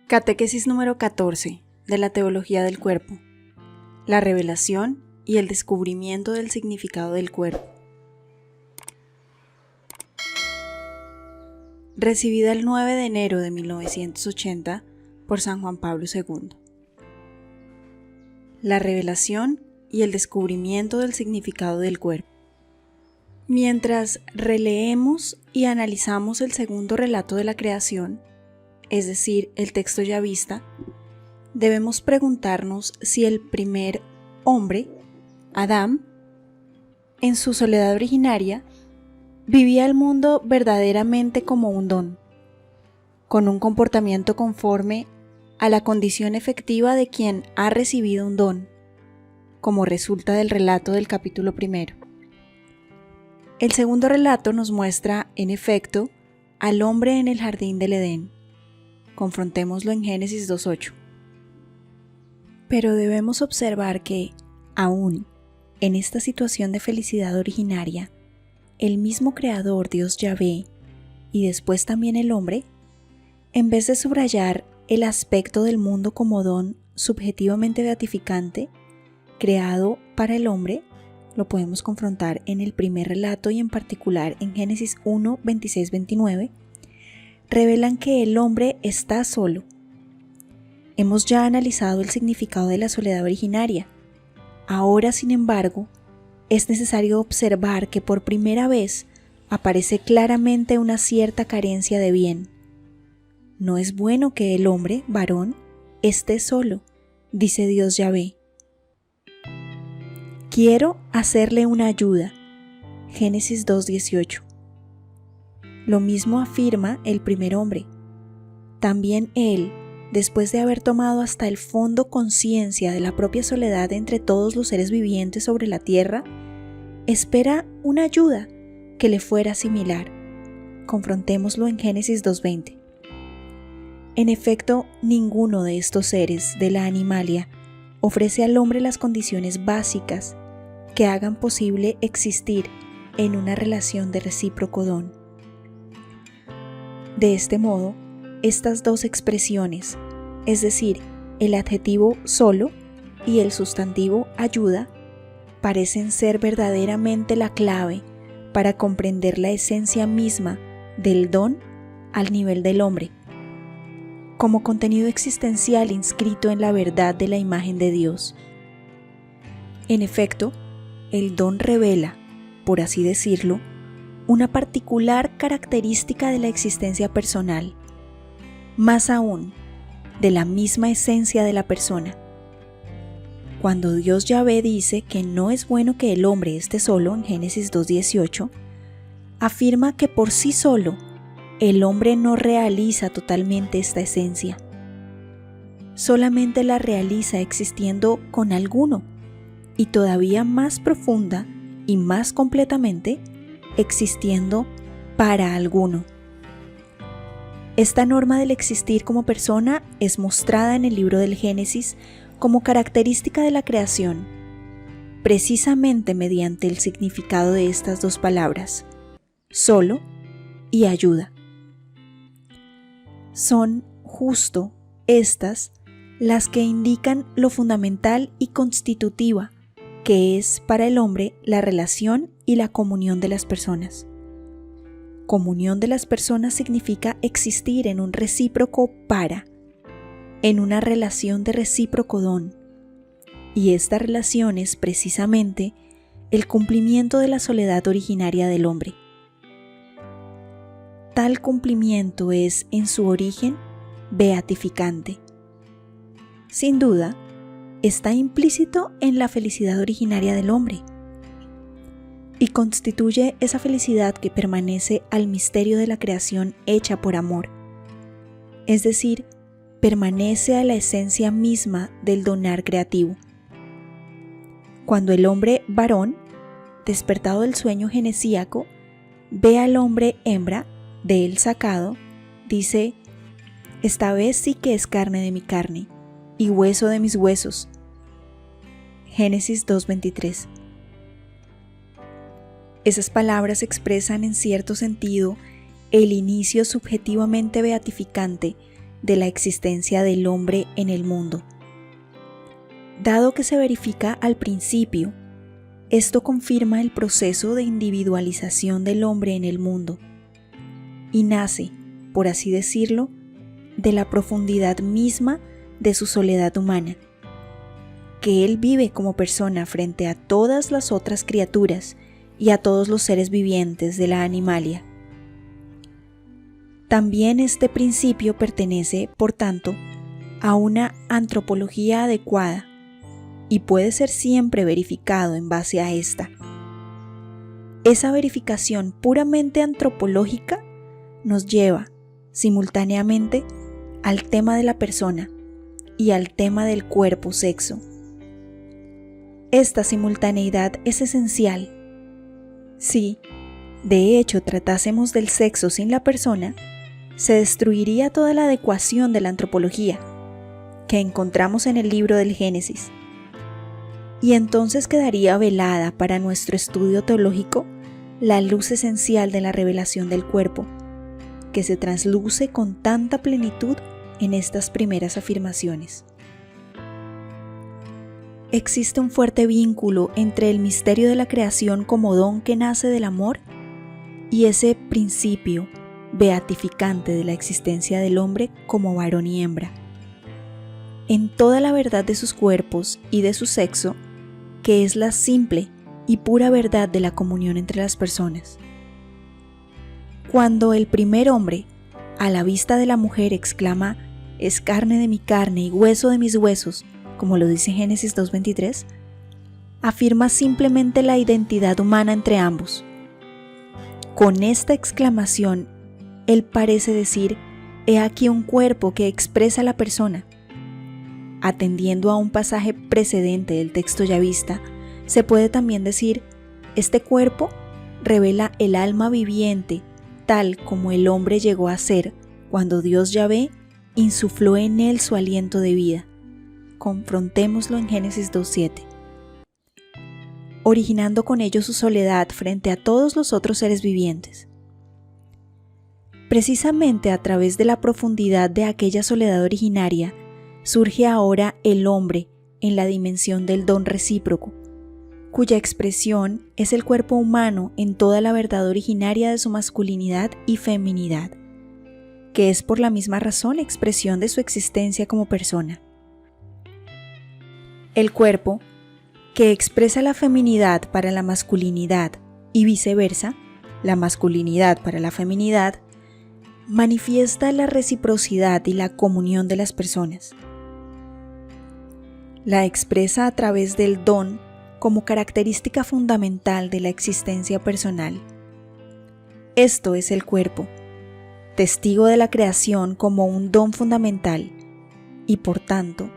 Catequesis número 14 de la Teología del Cuerpo. La revelación y el descubrimiento del significado del cuerpo. Recibida el 9 de enero de 1980 por San Juan Pablo II. La revelación y el descubrimiento del significado del cuerpo. Mientras releemos y analizamos el segundo relato de la creación, es decir, el texto yavista, debemos preguntarnos si el primer hombre, Adán, en su soledad originaria, vivía el mundo verdaderamente como un don, con un comportamiento conforme a la condición efectiva de quien ha recibido un don, como resulta del relato del capítulo 1. El segundo relato nos muestra, en efecto, al hombre en el jardín del Edén. Confrontémoslo en Génesis 2:8. Pero debemos observar que, aún en esta situación de felicidad originaria, el mismo Creador, Dios Yahvé, y después también el hombre, en vez de subrayar el aspecto del mundo como don subjetivamente beatificante, creado para el hombre, lo podemos confrontar en el primer relato y en particular en Génesis 1, 26-29, revelan que el hombre está solo. Hemos ya analizado el significado de la soledad originaria. Ahora, sin embargo, es necesario observar que por primera vez aparece claramente una cierta carencia de bien. No es bueno que el hombre, varón, esté solo, dice Dios Yahvé. Quiero hacerle una ayuda. Génesis 2:18. Lo mismo afirma el primer hombre. También él, después de haber tomado hasta el fondo conciencia de la propia soledad entre todos los seres vivientes sobre la tierra, espera una ayuda que le fuera similar. Confrontémoslo en Génesis 2:20. En efecto, ninguno de estos seres de la animalia ofrece al hombre las condiciones básicas que hagan posible existir en una relación de recíproco don. De este modo, estas dos expresiones, es decir, el adjetivo solo y el sustantivo ayuda, parecen ser verdaderamente la clave para comprender la esencia misma del don al nivel del hombre, como contenido existencial inscrito en la verdad de la imagen de Dios. En efecto, el don revela, por así decirlo, una particular característica de la existencia personal, más aún, de la misma esencia de la persona. Cuando Dios Yahvé dice que no es bueno que el hombre esté solo en Génesis 2:18, afirma que por sí solo el hombre no realiza totalmente esta esencia. Solamente la realiza existiendo con alguno, y todavía más profunda y más completamente existiendo para alguno. Esta norma del existir como persona es mostrada en el libro del Génesis como característica de la creación, precisamente mediante el significado de estas dos palabras, solo y ayuda. Son justo estas las que indican lo fundamental y constitutiva que es para el hombre la relación y la comunión de las personas. Comunión de las personas significa existir en un recíproco en una relación de recíproco don, y esta relación es precisamente el cumplimiento de la soledad originaria del hombre. Tal cumplimiento es, en su origen, beatificante. Sin duda, está implícito en la felicidad originaria del hombre y constituye esa felicidad que permanece al misterio de la creación hecha por amor, es decir, permanece a la esencia misma del donar creativo. Cuando el hombre varón, despertado del sueño genesíaco, ve al hombre hembra, de él sacado, dice: esta vez sí que es carne de mi carne y hueso de mis huesos. Génesis 2:23. Esas palabras expresan en cierto sentido el inicio subjetivamente beatificante de la existencia del hombre en el mundo. Dado que se verifica al principio, esto confirma el proceso de individualización del hombre en el mundo y nace, por así decirlo, de la profundidad misma de su soledad humana, que él vive como persona frente a todas las otras criaturas y a todos los seres vivientes de la animalia. También este principio pertenece, por tanto, a una antropología adecuada y puede ser siempre verificado en base a esta. Esa verificación puramente antropológica nos lleva, simultáneamente, al tema de la persona y al tema del cuerpo-sexo. Esta simultaneidad es esencial. Si, de hecho, tratásemos del sexo sin la persona, se destruiría toda la adecuación de la antropología que encontramos en el libro del Génesis, y entonces quedaría velada para nuestro estudio teológico la luz esencial de la revelación del cuerpo, que se trasluce con tanta plenitud en estas primeras afirmaciones. Existe un fuerte vínculo entre el misterio de la creación como don que nace del amor y ese principio beatificante de la existencia del hombre como varón y hembra, en toda la verdad de sus cuerpos y de su sexo, que es la simple y pura verdad de la comunión entre las personas. Cuando el primer hombre, a la vista de la mujer, exclama: «Es carne de mi carne y hueso de mis huesos», como lo dice Génesis 2:23, afirma simplemente la identidad humana entre ambos. Con esta exclamación, él parece decir: «He aquí un cuerpo que expresa la persona». Atendiendo a un pasaje precedente del texto yavista, se puede también decir: «Este cuerpo revela el alma viviente, tal como el hombre llegó a ser cuando Dios Yahvé insufló en él su aliento de vida». Confrontémoslo en Génesis 2:7. Originando con ello su soledad frente a todos los otros seres vivientes. Precisamente a través de la profundidad de aquella soledad originaria, surge ahora el hombre en la dimensión del don recíproco, cuya expresión es el cuerpo humano en toda la verdad originaria de su masculinidad y feminidad, que es por la misma razón expresión de su existencia como persona. El cuerpo, que expresa la feminidad para la masculinidad y viceversa, la masculinidad para la feminidad, manifiesta la reciprocidad y la comunión de las personas. La expresa a través del don como característica fundamental de la existencia personal. Esto es el cuerpo, testigo de la creación como un don fundamental y, por tanto,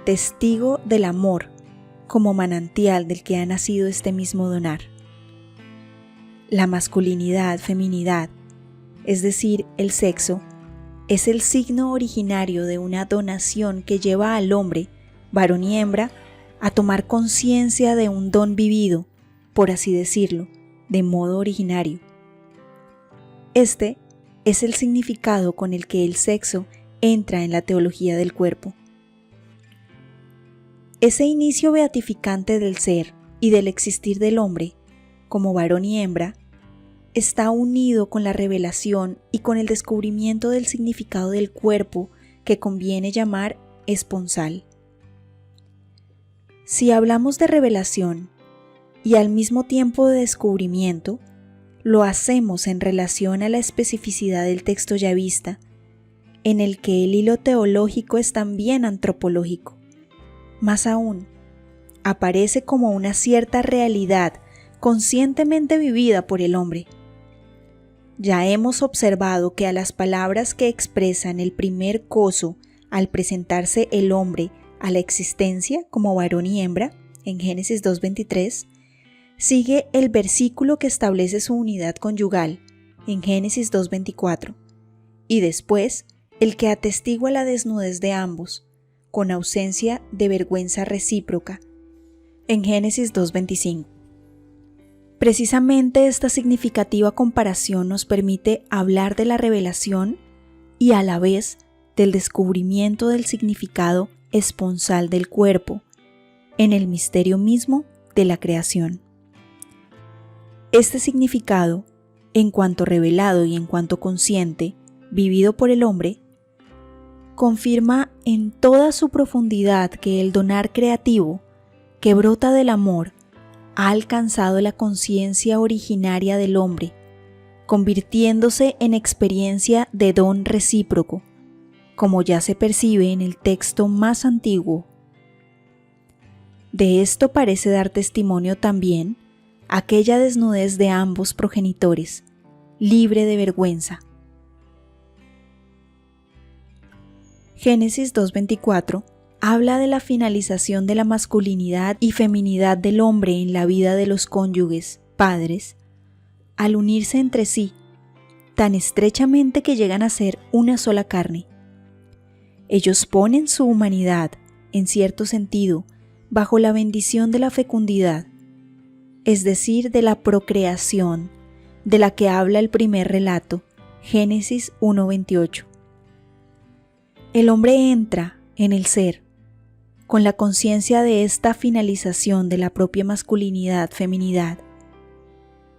testigo del amor como manantial del que ha nacido este mismo donar. La masculinidad, feminidad, es decir, el sexo, es el signo originario de una donación que lleva al hombre, varón y hembra, a tomar conciencia de un don vivido, por así decirlo, de modo originario. Este es el significado con el que el sexo entra en la teología del cuerpo. Ese inicio beatificante del ser y del existir del hombre, como varón y hembra, está unido con la revelación y con el descubrimiento del significado del cuerpo que conviene llamar esponsal. Si hablamos de revelación y al mismo tiempo de descubrimiento, lo hacemos en relación a la especificidad del texto yavista, en el que el hilo teológico es también antropológico. Más aún, aparece como una cierta realidad conscientemente vivida por el hombre. Ya hemos observado que a las palabras que expresan el primer coso al presentarse el hombre a la existencia como varón y hembra, en Génesis 2:23, sigue el versículo que establece su unidad conyugal, en Génesis 2:24, y después el que atestigua la desnudez de ambos, con ausencia de vergüenza recíproca, en Génesis 2:25. Precisamente esta significativa comparación nos permite hablar de la revelación y a la vez del descubrimiento del significado esponsal del cuerpo en el misterio mismo de la creación. Este significado, en cuanto revelado y en cuanto consciente, vivido por el hombre, confirma en toda su profundidad que el donar creativo, que brota del amor, ha alcanzado la conciencia originaria del hombre, convirtiéndose en experiencia de don recíproco, como ya se percibe en el texto más antiguo. De esto parece dar testimonio también aquella desnudez de ambos progenitores, libre de vergüenza. Génesis 2:24 habla de la finalización de la masculinidad y feminidad del hombre en la vida de los cónyuges, padres, al unirse entre sí, tan estrechamente que llegan a ser una sola carne. Ellos ponen su humanidad, en cierto sentido, bajo la bendición de la fecundidad, es decir, de la procreación, de la que habla el primer relato, Génesis 1:28. El hombre entra en el ser, con la conciencia de esta finalización de la propia masculinidad-feminidad,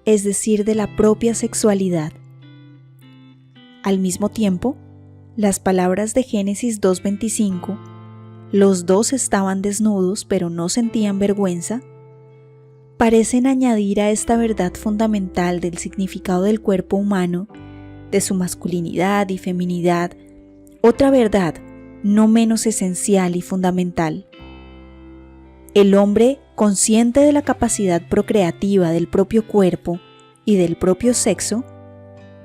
es decir, de la propia sexualidad. Al mismo tiempo, las palabras de Génesis 2:25, los dos estaban desnudos pero no sentían vergüenza, parecen añadir a esta verdad fundamental del significado del cuerpo humano, de su masculinidad y feminidad, otra verdad no menos esencial y fundamental. El hombre, consciente de la capacidad procreativa del propio cuerpo y del propio sexo,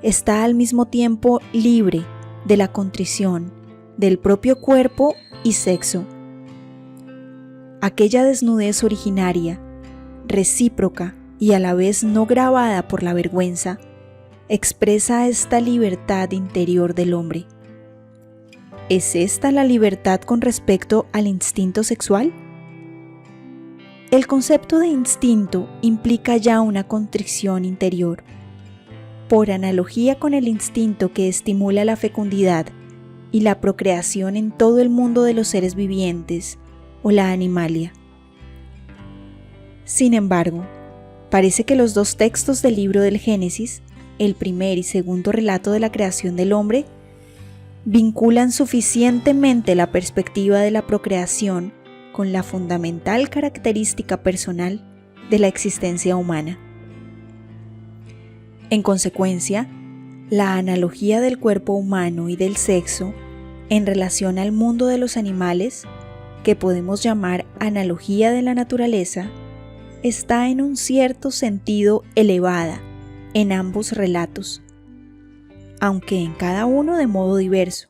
está al mismo tiempo libre de la contrición del propio cuerpo y sexo. Aquella desnudez originaria, recíproca y a la vez no grabada por la vergüenza, expresa esta libertad interior del hombre. ¿Es esta la libertad con respecto al instinto sexual? El concepto de instinto implica ya una contrición interior. Por analogía con el instinto que estimula la fecundidad y la procreación en todo el mundo de los seres vivientes o la animalia. Sin embargo, parece que los dos textos del libro del Génesis, el primer y segundo relato de la creación del hombre, vinculan suficientemente la perspectiva de la procreación con la fundamental característica personal de la existencia humana. En consecuencia, la analogía del cuerpo humano y del sexo en relación al mundo de los animales, que podemos llamar analogía de la naturaleza, está en un cierto sentido elevada en ambos relatos, aunque en cada uno de modo diverso.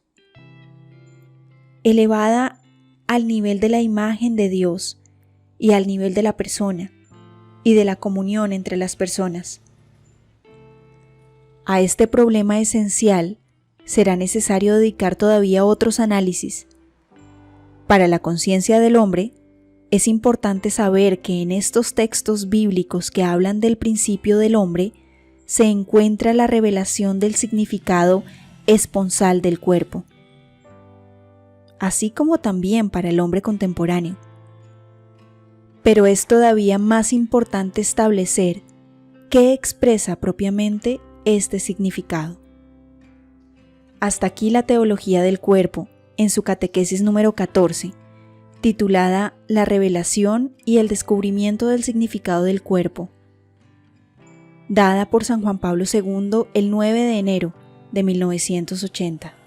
Elevada al nivel de la imagen de Dios y al nivel de la persona y de la comunión entre las personas. A este problema esencial será necesario dedicar todavía otros análisis. Para la conciencia del hombre, es importante saber que en estos textos bíblicos que hablan del principio del hombre, se encuentra la revelación del significado esponsal del cuerpo, así como también para el hombre contemporáneo. Pero es todavía más importante establecer qué expresa propiamente este significado. Hasta aquí la teología del cuerpo, en su catequesis número 14, titulada La revelación y el descubrimiento del significado del cuerpo, dada por San Juan Pablo II el 9 de enero de 1980.